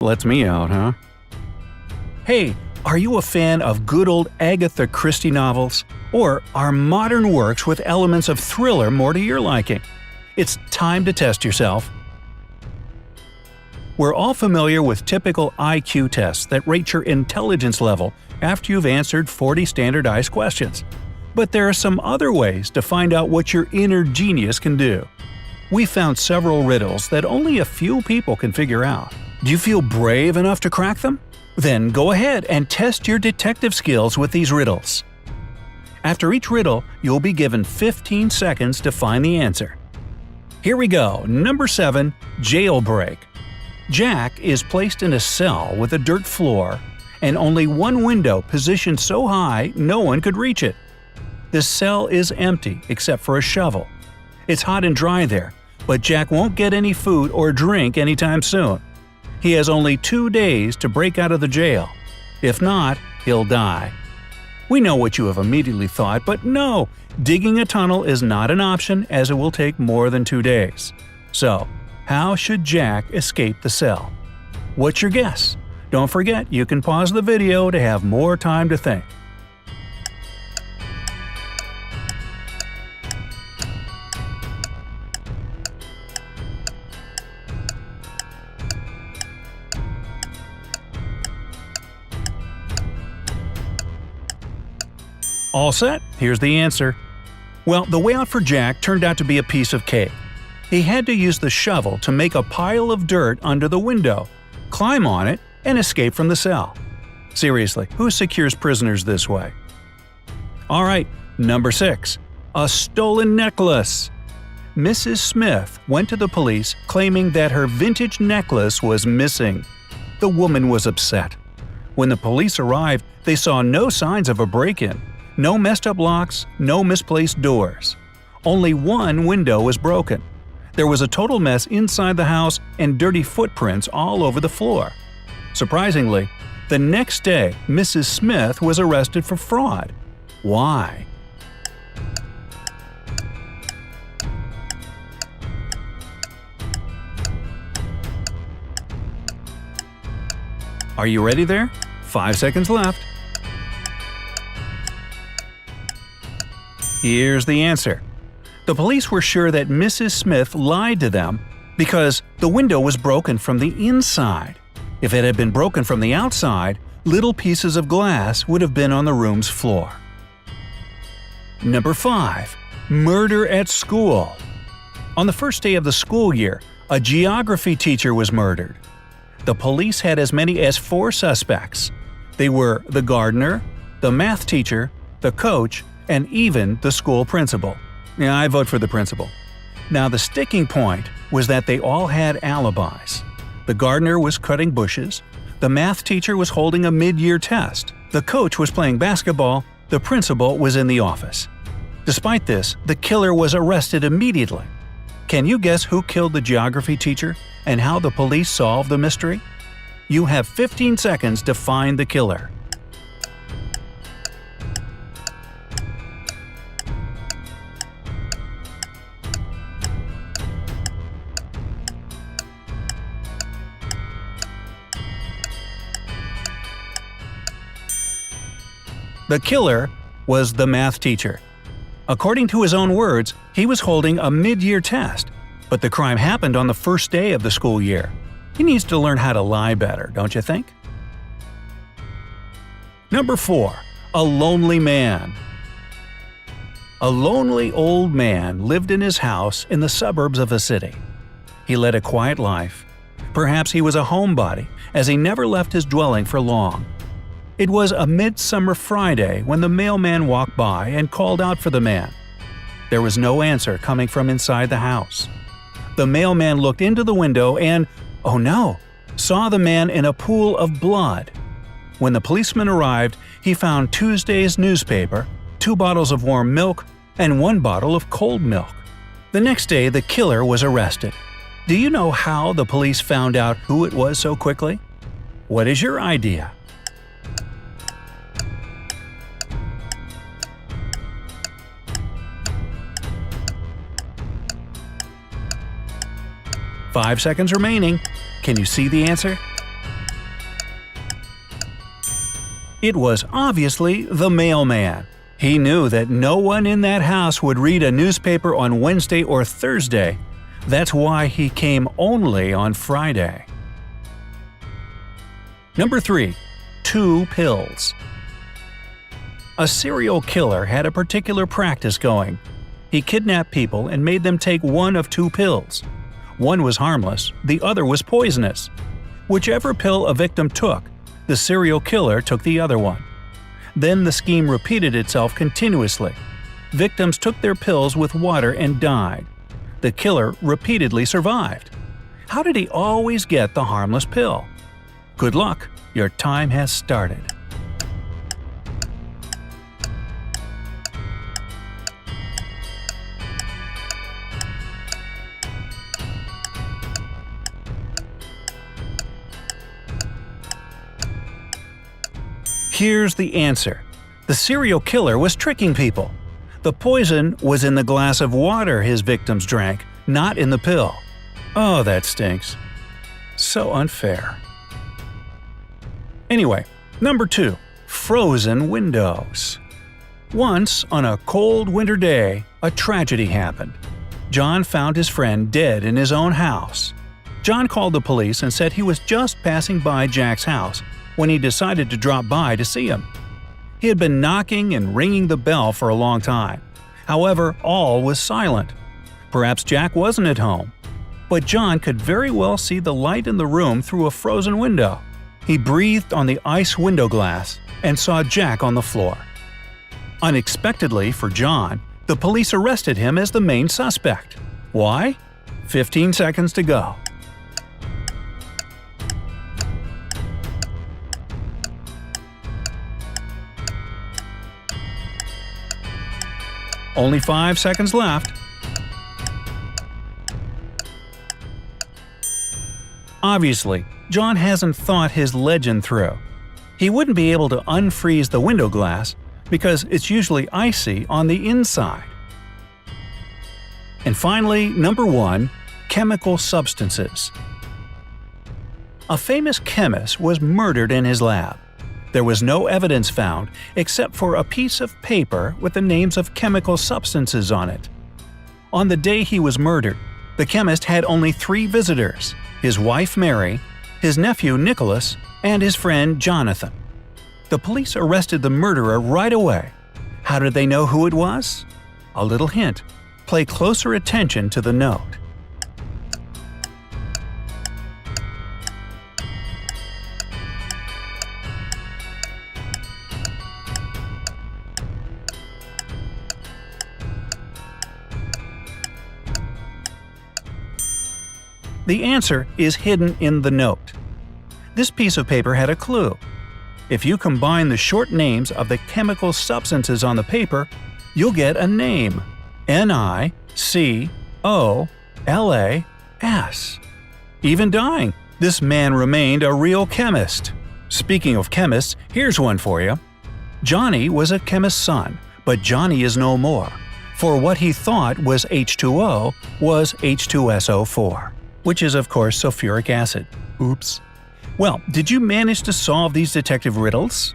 Lets me out, huh? Hey, are you a fan of good old Agatha Christie novels? Or are modern works with elements of thriller more to your liking? It's time to test yourself. We're all familiar with typical IQ tests that rate your intelligence level after you've answered 40 standardized questions. But there are some other ways to find out what your inner genius can do. We found several riddles that only a few people can figure out. Do you feel brave enough to crack them? Then go ahead and test your detective skills with these riddles. After each riddle, you'll be given 15 seconds to find the answer. Here we go. Number 7. Jailbreak. Jack is placed in a cell with a dirt floor and only one window positioned so high no one could reach it. The cell is empty except for a shovel. It's hot and dry there, but Jack won't get any food or drink anytime soon. He has only 2 days to break out of the jail. If not, he'll die. We know what you have immediately thought, but no, digging a tunnel is not an option as it will take more than 2 days. So, how should Jack escape the cell? What's your guess? Don't forget you can pause the video to have more time to think. All set? Here's the answer. Well, the way out for Jack turned out to be a piece of cake. He had to use the shovel to make a pile of dirt under the window, climb on it, and escape from the cell. Seriously, who secures prisoners this way? Alright, number 6. A stolen necklace. Mrs. Smith went to the police claiming that her vintage necklace was missing. The woman was upset. When the police arrived, they saw no signs of a break-in. No messed up locks, no misplaced doors. Only one window was broken. There was a total mess inside the house and dirty footprints all over the floor. Surprisingly, the next day Mrs. Smith was arrested for fraud. Why? Are you ready there? 5 seconds left. Here's the answer. The police were sure that Mrs. Smith lied to them because the window was broken from the inside. If it had been broken from the outside, little pieces of glass would have been on the room's floor. Number 5. Murder at school. On the first day of the school year, a geography teacher was murdered. The police had as many as 4 suspects. They were the gardener, the math teacher, the coach, and even the school principal. Yeah, I vote for the principal. Now the sticking point was that they all had alibis. The gardener was cutting bushes, the math teacher was holding a mid-year test, the coach was playing basketball, the principal was in the office. Despite this, the killer was arrested immediately. Can you guess who killed the geography teacher and how the police solved the mystery? You have 15 seconds to find the killer. The killer was the math teacher. According to his own words, he was holding a mid-year test, but the crime happened on the first day of the school year. He needs to learn how to lie better, don't you think? Number 4. A lonely man. A lonely old man lived in his house in the suburbs of a city. He led a quiet life. Perhaps he was a homebody, as he never left his dwelling for long. It was a midsummer Friday when the mailman walked by and called out for the man. There was no answer coming from inside the house. The mailman looked into the window and, oh no, saw the man in a pool of blood. When the policeman arrived, he found Tuesday's newspaper, 2 bottles of warm milk, and 1 bottle of cold milk. The next day, the killer was arrested. Do you know how the police found out who it was so quickly? What is your idea? "5 seconds remaining. Can you see the answer? It was obviously the mailman. He knew that no one in that house would read a newspaper on Wednesday or Thursday. That's why he came only on Friday. Number 3. 2 pills. A serial killer had a particular practice going. He kidnapped people and made them take one of 2 pills. One was harmless, the other was poisonous. Whichever pill a victim took, the serial killer took the other one. Then the scheme repeated itself continuously. Victims took their pills with water and died. The killer repeatedly survived. How did he always get the harmless pill? Good luck, your time has started. Here's the answer. The serial killer was tricking people. The poison was in the glass of water his victims drank, not in the pill. Oh, that stinks. So unfair. Anyway, number 2. Frozen windows. Once, on a cold winter day, a tragedy happened. John found his friend dead in his own house. John called the police and said he was just passing by Jack's house when he decided to drop by to see him. He had been knocking and ringing the bell for a long time. However, all was silent. Perhaps Jack wasn't at home. But John could very well see the light in the room through a frozen window. He breathed on the ice window glass and saw Jack on the floor. Unexpectedly for John, the police arrested him as the main suspect. Why? 15 seconds to go. Only 5 seconds left. Obviously, John hasn't thought his legend through. He wouldn't be able to unfreeze the window glass because it's usually icy on the inside. And finally, number 1. Chemical substances. A famous chemist was murdered in his lab. There was no evidence found except for a piece of paper with the names of chemical substances on it. On the day he was murdered, the chemist had only 3 visitors: his wife Mary, his nephew Nicholas, and his friend Jonathan. The police arrested the murderer right away. How did they know who it was? A little hint: pay closer attention to the note. The answer is hidden in the note. This piece of paper had a clue. If you combine the short names of the chemical substances on the paper, you'll get a name: Nicolas. Even dying, this man remained a real chemist. Speaking of chemists, here's one for you. Johnny was a chemist's son, but Johnny is no more, for what he thought was H2O was H2SO4. Which is of course sulfuric acid. Oops. Well, did you manage to solve these detective riddles?